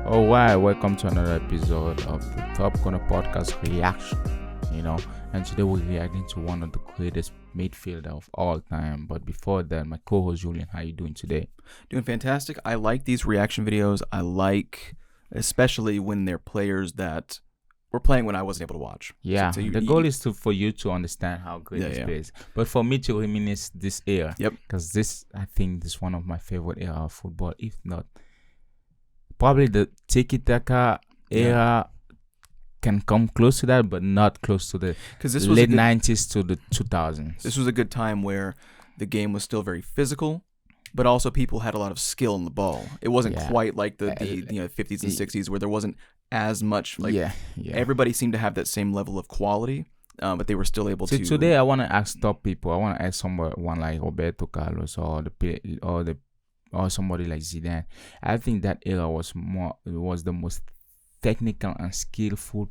Alright, welcome to another episode of the Top Corner Podcast Reaction. And today we're reacting to one of the greatest midfielder of all time. But before that, my co-host Julian, how are you doing today? Doing fantastic. I like these reaction videos. I like, especially when they're players that were playing when I wasn't able to watch. Yeah, so the goal is for you to understand how great this plays. But for me to reminisce this era. Yep. Because I think this is one of my favorite era of football, if not probably the tiki-taka era can come close to that, but not close to the late 90s to the 2000s. This was a good time where the game was still very physical, but also people had a lot of skill in the ball. It wasn't quite like the 50s and 60s where there wasn't as much. Everybody seemed to have that same level of quality, but they were still able to. Today, I want to ask top people. I want to ask someone like Roberto Carlos or somebody like Zidane. I think that era was the most technical and skillful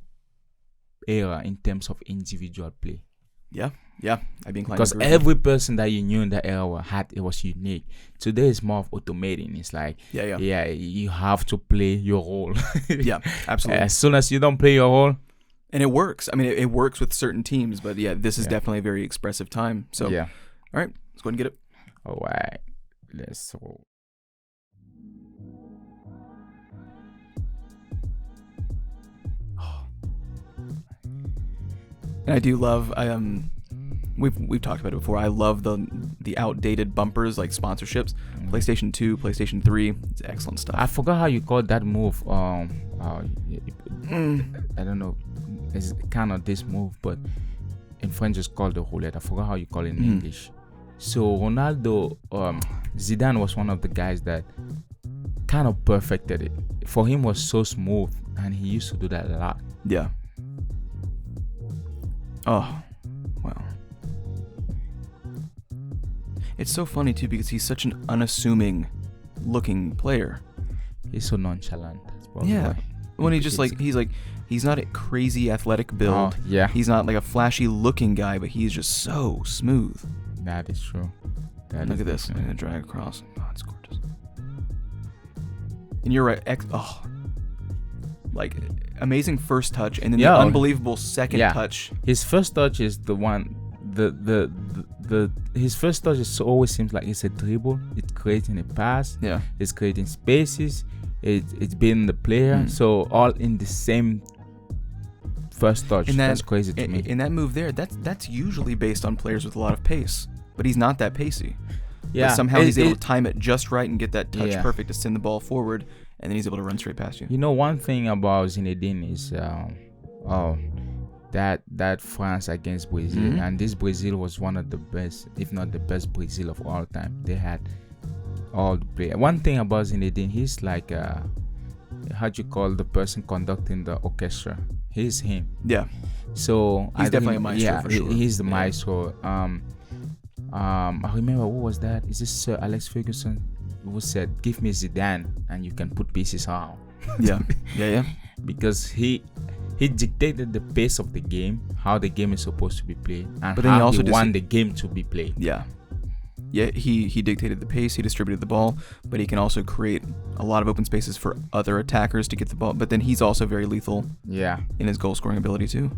era in terms of individual play. Yeah, I'd be inclined because to agree. Every person that you knew in that era it was unique. Today it's more of automating. It's like you have to play your role. Yeah, absolutely. As soon as you don't play your role, and it works. I mean, it works with certain teams, but this is definitely a very expressive time. So all right, let's go ahead and get it. All right, let's go. And I do love, we've talked about it before. I love the outdated bumpers like sponsorships. PlayStation 2, PlayStation 3, it's excellent stuff. I forgot how you call that move. I don't know. It's kind of this move, but in French it's called the roulette. I forgot how you call it in English. So Ronaldo, Zidane was one of the guys that kind of perfected it. For him, it was so smooth, and he used to do that a lot. Yeah. Oh, wow. It's so funny too because he's such an unassuming looking player. He's so nonchalant. Yeah. When he's not a crazy athletic build. Oh, yeah. He's not like a flashy looking guy, but he's just so smooth. That is true. Look at this. I'm gonna drag across. Oh, it's gorgeous. And you're right. Like amazing first touch, and then the unbelievable second touch. His first touch is the one. His first touch always seems like it's a dribble. It's creating a pass. Yeah. It's creating spaces. It's being the player. So all in the same first touch. That's crazy to me. In that move there, that's usually based on players with a lot of pace, but he's not that pacey. Yeah. But somehow he's able to time it just right and get that touch perfect to send the ball forward, and then he's able to run straight past you. You know, one thing about Zinedine is that France against Brazil, and this Brazil was one of the best, if not the best Brazil of all time. They had all the play. One thing about Zinedine, he's like how do you call the person conducting the orchestra? He's him. Yeah. So he's definitely a maestro for sure. He's the maestro. I remember, what was that? Is this Sir Alex Ferguson who said, "Give me Zidane and you can put pieces on." Yeah. Because he dictated the pace of the game, how the game is supposed to be played, and but then how he want the game to be played. Yeah, he dictated the pace, he distributed the ball, but he can also create a lot of open spaces for other attackers to get the ball. But then he's also very lethal in his goal scoring ability too.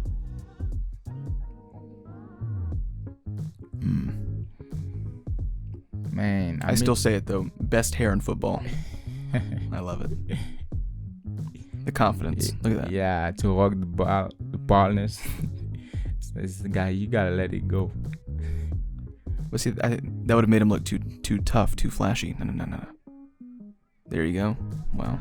Man, I still say it though, best hair in football. I love it. The confidence. Look at that. Yeah, to rock the ballness. This is the guy, you gotta let it go. But see, that would have made him look too tough, too flashy. No. There you go. Wow.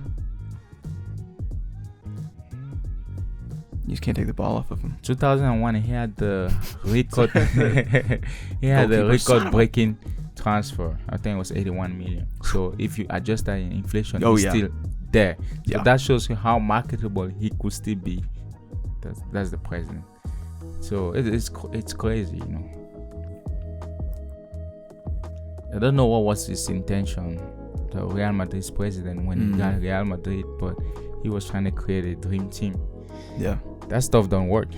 You just can't take the ball off of him. 2001, he had the record. Record-breaking transfer. I think it was 81 million. So if you adjust that in inflation, he's still there. So that shows you how marketable he could still be. That's the president. So it's crazy, you know. I don't know what was his intention, the Real Madrid's president, when he got Real Madrid, but he was trying to create a dream team. Yeah. That stuff don't work.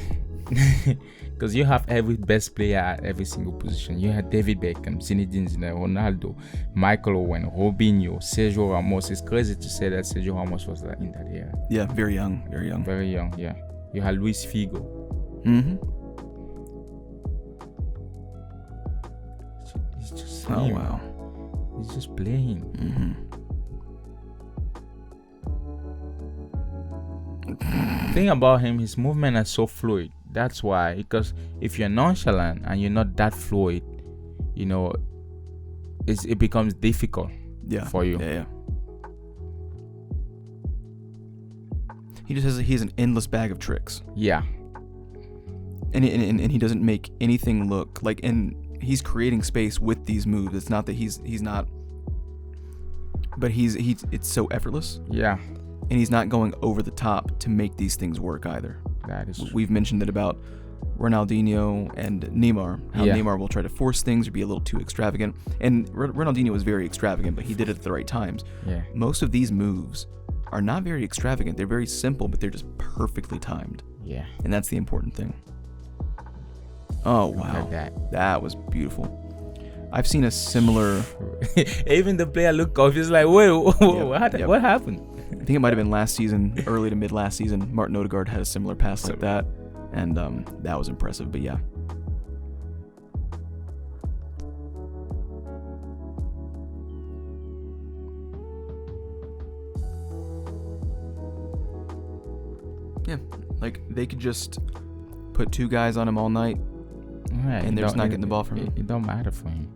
Because you have every best player at every single position. You had David Beckham, Zinedine Zidane, Ronaldo, Michael Owen, Robinho, Sergio Ramos. It's crazy to say that Sergio Ramos was in that era. Yeah, very young. Very young, yeah. You had Luis Figo. Mm-hmm. He's just Oh, wow. He's just playing. Mm-hmm. Thing about him, his movement is so fluid. That's why, because if you're nonchalant and you're not that fluid, you know, it becomes difficult for you. Yeah. He just he's an endless bag of tricks. Yeah. And he doesn't make anything look like, and he's creating space with these moves. It's not that he's not, but it's so effortless. Yeah. And he's not going over the top to make these things work either. That is true. We've mentioned it about Ronaldinho and Neymar. How Neymar will try to force things or be a little too extravagant. And Ronaldinho was very extravagant, but he did it at the right times. Yeah. Most of these moves are not very extravagant. They're very simple, but they're just perfectly timed. Yeah. And that's the important thing. Oh, wow. That. That was beautiful. I've seen a similar... Even the player looked confused, like, wait, what happened? I think it might have been last season, early to mid last season. Martin Odegaard had a similar pass like that, and that was impressive. But yeah, like they could just put two guys on him all night, and they're just not getting the ball from him. It don't matter for him.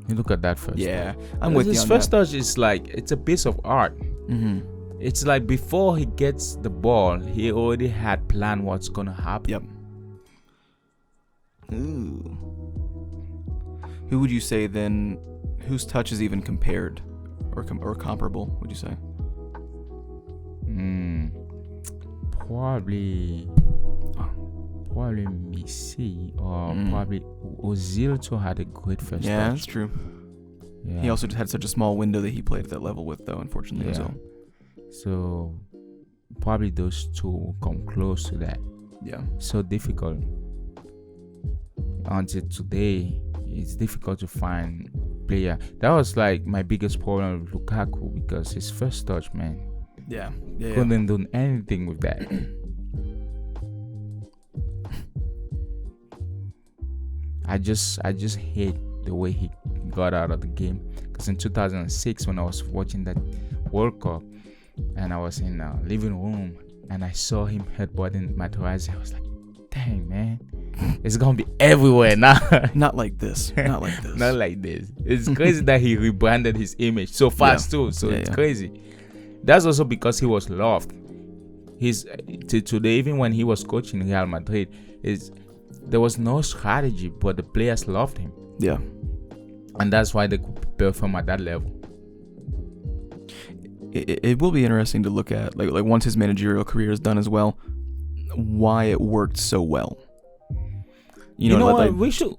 You look at that first. Yeah, I'm with you. His first touch is like, it's a piece of art. Mm-hmm. It's like before he gets the ball, he already had planned what's gonna happen. Yep. Ooh. Who would you say then? Whose touch is even compared, or comparable? Would you say? Probably Messi, or probably Ozil too had a great first touch. Yeah, that's true. Yeah. He also just had such a small window that he played at that level with, though, unfortunately. Yeah. So probably those two come close to that. Yeah. So difficult. Until today, it's difficult to find player. That was like my biggest problem with Lukaku, because his first touch, man. Yeah. Couldn't do anything with that. I just hate the way he got out of the game. Because in 2006, when I was watching that World Cup, and I was in the living room, and I saw him headbutting Materazzi, I was like, dang, man, it's gonna be everywhere now. Not like this. Not like this. Not like this. It's crazy that he rebranded his image so fast too. So it's crazy. That's also because he was loved. Today, even when he was coaching Real Madrid, there was no strategy, but the players loved him. Yeah. And that's why they could perform at that level. It will be interesting to look at, like once his managerial career is done as well, why it worked so well. You know what? We should.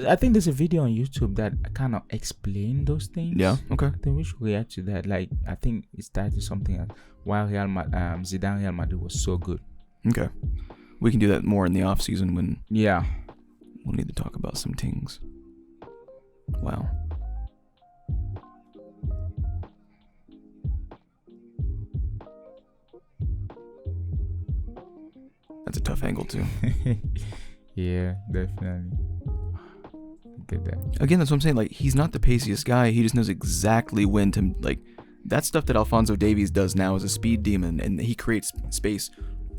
I think there's a video on YouTube that kind of explain those things. Yeah. Okay. I think we should react to that. Like, I think it started something else. Why Zidane Real Madrid was so good. Okay. We can do that more in the off season when. Yeah. We'll need to talk about some things. Wow. That's a tough angle too. Yeah, definitely. Get that. Again, that's what I'm saying. Like, he's not the paciest guy. He just knows exactly when to, like, that stuff that Alphonso Davies does now is a speed demon, and he creates space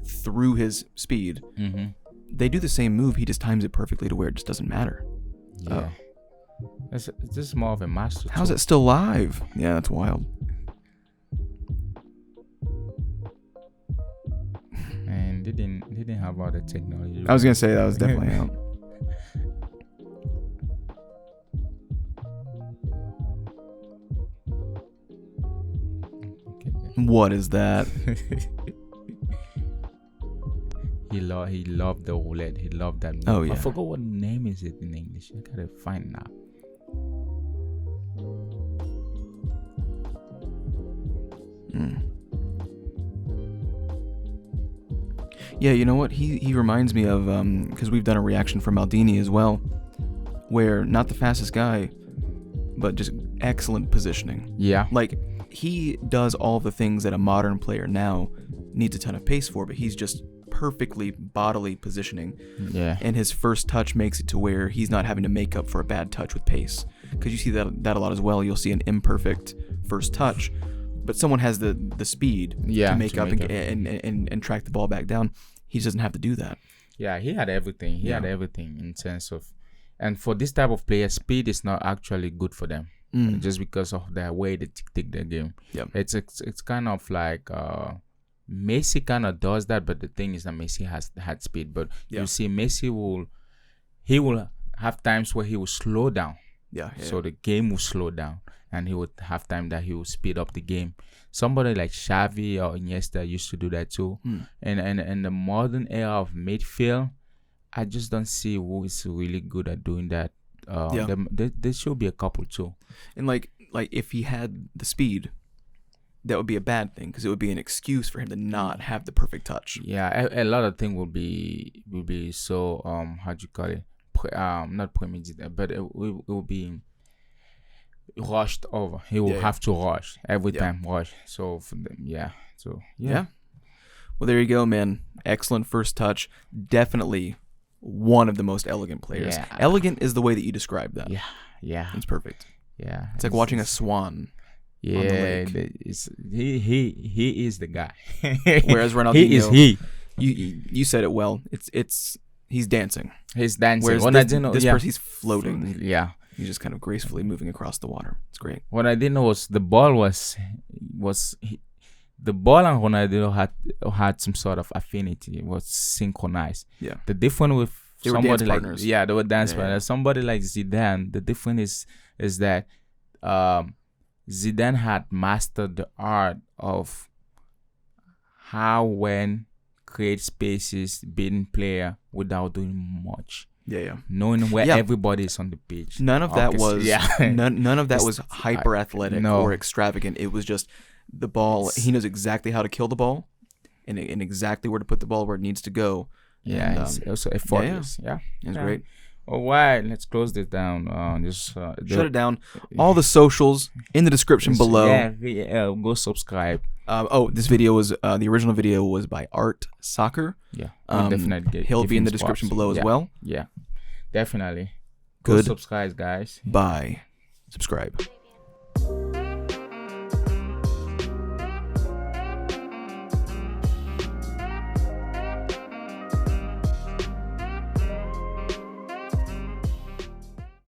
through his speed. Mm-hmm. They do the same move. He just times it perfectly to where it just doesn't matter. Yeah. This is more of a master. How's it still live? Yeah, that's wild. And they didn't have all the technology. I was gonna say that was definitely out. What is that? He loved the roulette. He loved that move. Oh yeah. I forgot what name is it in English. I gotta find now. Yeah, you know what? He reminds me of, because we've done a reaction from Maldini as well, where not the fastest guy, but just excellent positioning. Yeah. Like, he does all the things that a modern player now needs a ton of pace for, but he's just perfectly bodily positioning. Yeah. And his first touch makes it to where he's not having to make up for a bad touch with pace. Because you see that a lot as well. You'll see an imperfect first touch, but someone has the speed to make up and track the ball back down. He doesn't have to do that. Yeah, he had everything. He had everything in terms of, and for this type of player, speed is not actually good for them, just because of the way they take their game. Yep. It's kind of like Messi kind of does that, but the thing is that Messi had speed. But you see, Messi will have times where he will slow down. So the game will slow down, and he would have time that he will speed up the game. Somebody like Xavi or Iniesta used to do that too. And the modern era of midfield, I just don't see who is really good at doing that. There should be a couple too. And like if he had the speed, that would be a bad thing, because it would be an excuse for him to not have the perfect touch. Yeah, a lot of things will be so how do you call it? Not premeditated, but it will be rushed over. He will have to rush every time, rush. So for them, Well, there you go, man. Excellent first touch. Definitely one of the most elegant players. Elegant is the way that you describe that. Yeah, it's perfect. Yeah, it's like watching a swan. Yeah, on the lake. He is the guy. Whereas Ronaldinho, you said it well. He's dancing. He's dancing. Whereas Ronaldinho, this person, he's floating. Yeah. He's just kind of gracefully moving across the water. It's great. Ronaldinho was the ball and Ronaldinho had some sort of affinity. It was synchronized. Yeah. The difference with somebody like partners. They were dance partners. Somebody like Zidane, the difference is that Zidane had mastered the art of how when create spaces, beating player without doing much. Knowing where everybody is on the pitch. None of that was none of that was hyper athletic or extravagant. It was just the ball. He knows exactly how to kill the ball, and exactly where to put the ball where it needs to go. Yeah, it's also effortless. It's great. All right, let's close this down. Shut it down. All the socials in the description below. Go subscribe. This video was the original video was by Art Soccer. Definitely. He'll be in the description below as well. Yeah, definitely. Go subscribe, guys. Bye. Subscribe.